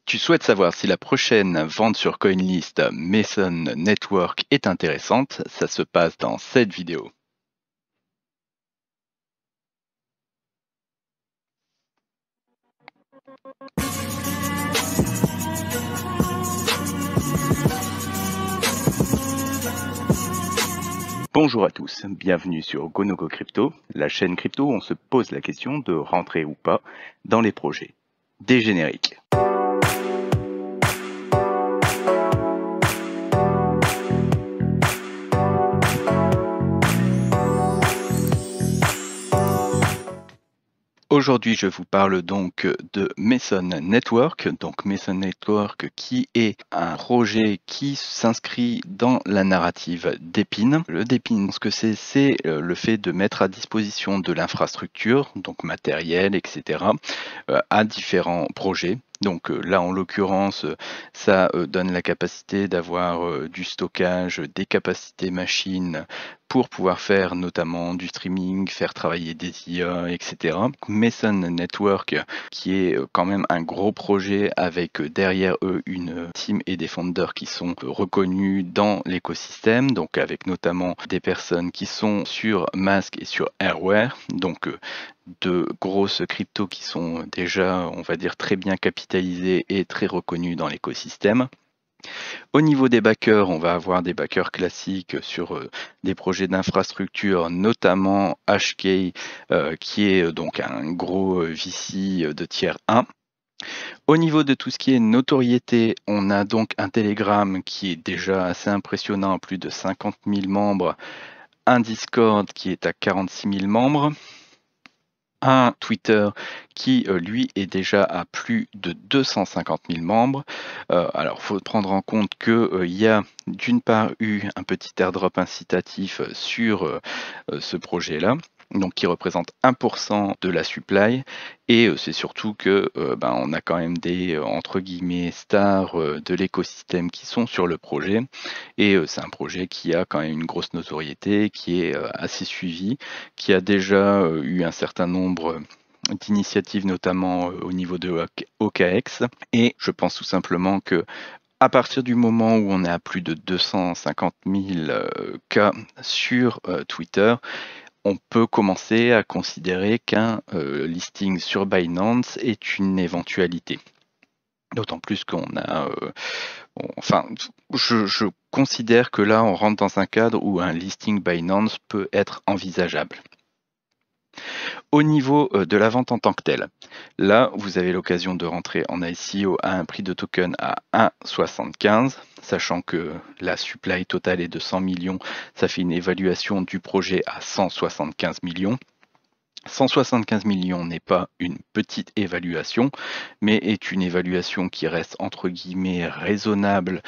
Tu souhaites savoir si la prochaine vente sur CoinList Mason Network est intéressante? Ça se passe dans cette vidéo. Bonjour à tous, bienvenue sur GoNoGo Crypto, la chaîne crypto où on se pose la question de rentrer ou pas dans les projets. Des génériques. Aujourd'hui, je vous parle donc de Mason Network. Donc Mason Network qui est un projet qui s'inscrit dans la narrative d'Epine. Le d'Epine, ce que c'est le fait de mettre à disposition de l'infrastructure, donc matériel, etc., à différents projets. Donc là, en l'occurrence, ça donne la capacité d'avoir du stockage, des capacités machines pour pouvoir faire notamment du streaming, faire travailler des IA, etc. Mason Network, qui est quand même un gros projet avec derrière eux une team et des founders qui sont reconnus dans l'écosystème, donc avec notamment des personnes qui sont sur Mask et sur Airware, donc de grosses cryptos qui sont déjà, on va dire, très bien capitalisées et très reconnues dans l'écosystème. Au niveau des backers, on va avoir des backers classiques sur des projets d'infrastructure, notamment HK, qui est donc un gros VC de tiers 1. Au niveau de tout ce qui est notoriété, on a donc un Telegram qui est déjà assez impressionnant, plus de 50 000 membres, un Discord qui est à 46 000 membres, un Twitter qui, lui, est déjà à plus de 250 000 membres. Alors, il faut prendre en compte qu'il y a d'une part eu un petit airdrop incitatif sur ce projet-là, donc qui représente 1% de la supply, et c'est surtout que on a quand même des entre guillemets stars de l'écosystème qui sont sur le projet, et c'est un projet qui a quand même une grosse notoriété, qui est assez suivi, qui a déjà eu un certain nombre d'initiatives, notamment au niveau de OKX, et je pense tout simplement que à partir du moment où on est à plus de 250 000 cas sur Twitter, on peut commencer à considérer qu'un listing sur Binance est une éventualité. D'autant plus qu'on a... je considère que là, on rentre dans un cadre où un listing Binance peut être envisageable. Au niveau de la vente en tant que telle, là, vous avez l'occasion de rentrer en ICO à un prix de token à 1,75, sachant que la supply totale est de 100 millions, ça fait une évaluation du projet à 175 millions. 175 millions n'est pas une petite évaluation, mais est une évaluation qui reste entre guillemets raisonnable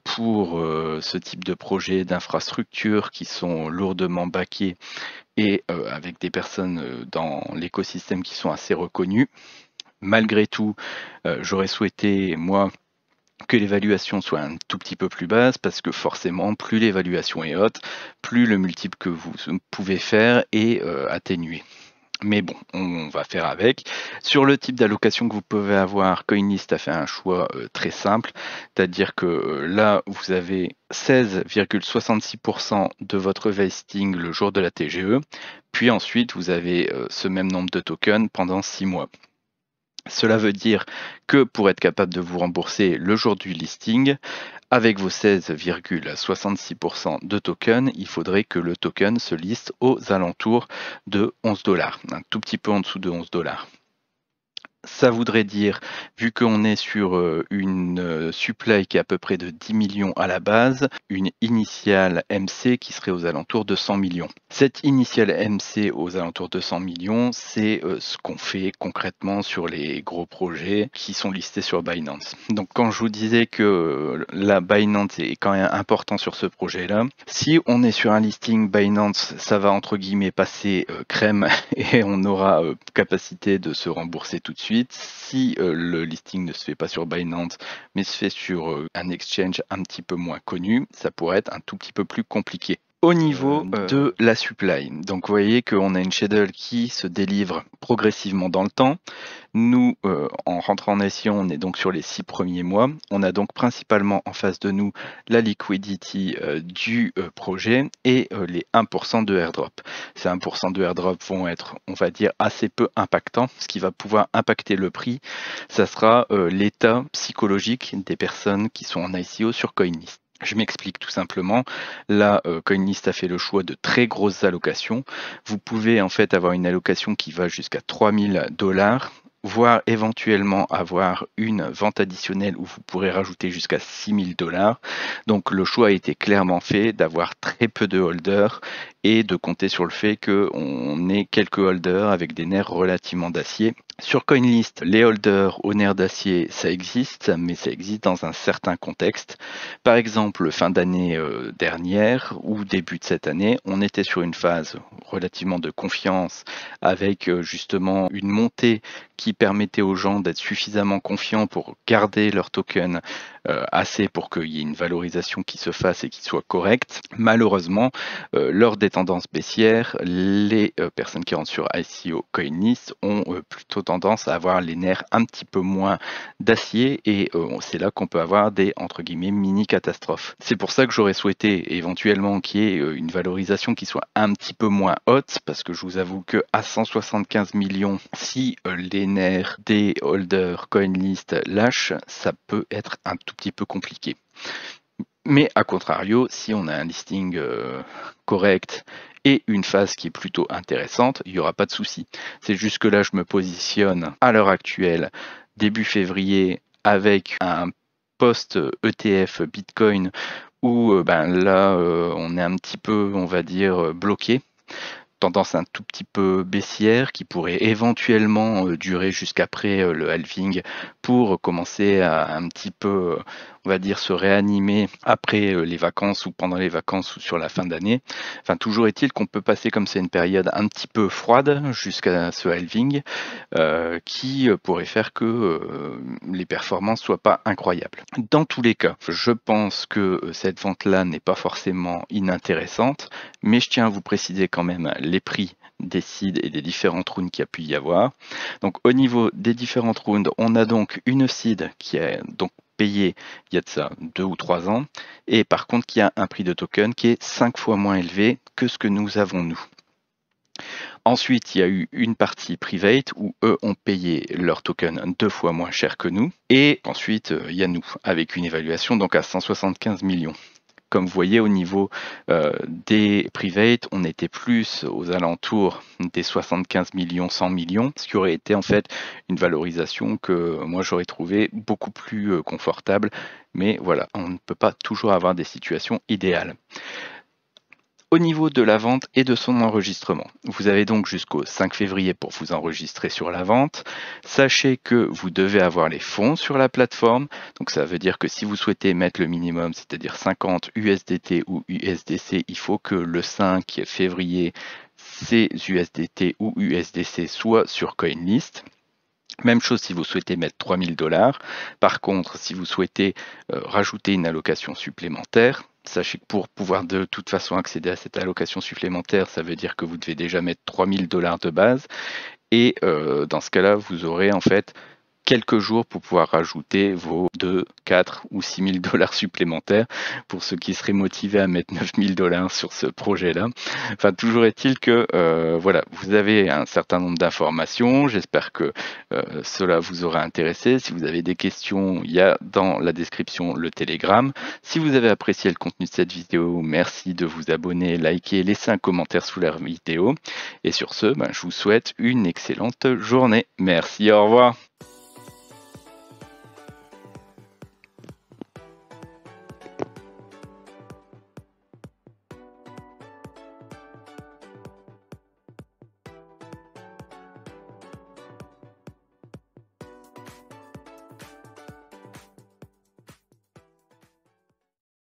pour ce type de projet d'infrastructures qui sont lourdement backés et avec des personnes dans l'écosystème qui sont assez reconnues. Malgré tout, j'aurais souhaité, moi, que l'évaluation soit un tout petit peu plus basse, parce que forcément, plus l'évaluation est haute, plus le multiple que vous pouvez faire est atténué. Mais bon, on va faire avec. Sur le type d'allocation que vous pouvez avoir, CoinList a fait un choix très simple, c'est-à-dire que là, vous avez 16,66% de votre vesting le jour de la TGE, puis ensuite, vous avez ce même nombre de tokens pendant 6 mois. Cela veut dire que pour être capable de vous rembourser le jour du listing, avec vos 16,66% de tokens, il faudrait que le token se liste aux alentours de 11 $, un tout petit peu en dessous de 11 $. Ça voudrait dire, vu qu'on est sur une supply qui est à peu près de 10 millions à la base, une initiale MC qui serait aux alentours de 100 millions. Cette initiale MC aux alentours de 100 millions, c'est ce qu'on fait concrètement sur les gros projets qui sont listés sur Binance. Donc quand je vous disais que la Binance est quand même important sur ce projet-là, si on est sur un listing Binance, ça va entre guillemets passer crème et on aura capacité de se rembourser tout de suite. Si le listing ne se fait pas sur Binance, mais se fait sur un exchange un petit peu moins connu, ça pourrait être un tout petit peu plus compliqué. Au niveau de la supply, donc vous voyez qu'on a une schedule qui se délivre progressivement dans le temps. Nous, en rentrant en SEO, on est donc sur les 6 premiers mois. On a donc principalement en face de nous la liquidity du projet et les 1% de airdrop. Ces 1% de airdrop vont être, on va dire, assez peu impactants. Ce qui va pouvoir impacter le prix, ça sera l'état psychologique des personnes qui sont en ICO sur CoinList. Je m'explique tout simplement. Là, CoinList a fait le choix de très grosses allocations. Vous pouvez en fait avoir une allocation qui va jusqu'à 3000 $, voire éventuellement avoir une vente additionnelle où vous pourrez rajouter jusqu'à 6000 $. Donc le choix a été clairement fait d'avoir très peu de holders et de compter sur le fait qu'on ait quelques holders avec des nerfs relativement d'acier. Sur CoinList, les holders aux nerfs d'acier, ça existe, mais ça existe dans un certain contexte. Par exemple, fin d'année dernière ou début de cette année, on était sur une phase relativement de confiance avec justement une montée qui permettait aux gens d'être suffisamment confiants pour garder leur token assez pour qu'il y ait une valorisation qui se fasse et qui soit correcte. Malheureusement, lors des tendances baissières, les personnes qui rentrent sur ICO CoinList ont plutôt tendance à avoir les nerfs un petit peu moins d'acier et c'est là qu'on peut avoir des entre guillemets mini catastrophes. C'est pour ça que j'aurais souhaité éventuellement qu'il y ait une valorisation qui soit un petit peu moins haute parce que je vous avoue que à 175 millions, si les nerfs des holders CoinList lâchent, ça peut être un tout petit peu compliqué. Mais à contrario, si on a un listing correct et une phase qui est plutôt intéressante, il n'y aura pas de souci. C'est juste que là, je me positionne à l'heure actuelle, début février, avec un post ETF Bitcoin où là, on est un petit peu, on va dire, bloqué. Tendance un tout petit peu baissière qui pourrait éventuellement durer jusqu'après le halving pour commencer à un petit peu, on va dire, se réanimer après les vacances ou pendant les vacances ou sur la fin d'année. Enfin, toujours est-il qu'on peut passer comme c'est une période un petit peu froide jusqu'à ce halving qui pourrait faire que les performances soient pas incroyables. Dans tous les cas, je pense que cette vente-là n'est pas forcément inintéressante, mais je tiens à vous préciser quand même les prix des seeds et des différentes rounds qu'il y a pu y avoir. Donc au niveau des différentes rounds, on a donc une seed qui est donc payée il y a de ça 2 ou 3 ans, et par contre qui a un prix de token qui est 5 fois moins élevé que ce que nous avons nous. Ensuite, il y a eu une partie private où eux ont payé leur token 2 fois moins cher que nous. Et ensuite, il y a nous, avec une évaluation donc à 175 millions. Comme vous voyez, au niveau des private, on était plus aux alentours des 75 millions, 100 millions, ce qui aurait été en fait une valorisation que moi j'aurais trouvé beaucoup plus confortable. Mais voilà, on ne peut pas toujours avoir des situations idéales. Au niveau de la vente et de son enregistrement, vous avez donc jusqu'au 5 février pour vous enregistrer sur la vente. Sachez que vous devez avoir les fonds sur la plateforme. Donc ça veut dire que si vous souhaitez mettre le minimum, c'est-à-dire 50 USDT ou USDC, il faut que le 5 février, ces USDT ou USDC soient sur CoinList. Même chose si vous souhaitez mettre 3000 $. Par contre, si vous souhaitez rajouter une allocation supplémentaire, sachez que pour pouvoir de toute façon accéder à cette allocation supplémentaire, ça veut dire que vous devez déjà mettre 3000 $ de base. Et dans ce cas-là, vous aurez en fait quelques jours pour pouvoir rajouter vos 2, 4 ou 6 000 $ supplémentaires pour ceux qui seraient motivés à mettre 9 000 $ sur ce projet-là. Enfin, toujours est-il que voilà, vous avez un certain nombre d'informations. J'espère que cela vous aura intéressé. Si vous avez des questions, il y a dans la description le Telegram. Si vous avez apprécié le contenu de cette vidéo, merci de vous abonner, liker, laisser un commentaire sous la vidéo. Et sur ce, je vous souhaite une excellente journée. Merci, au revoir.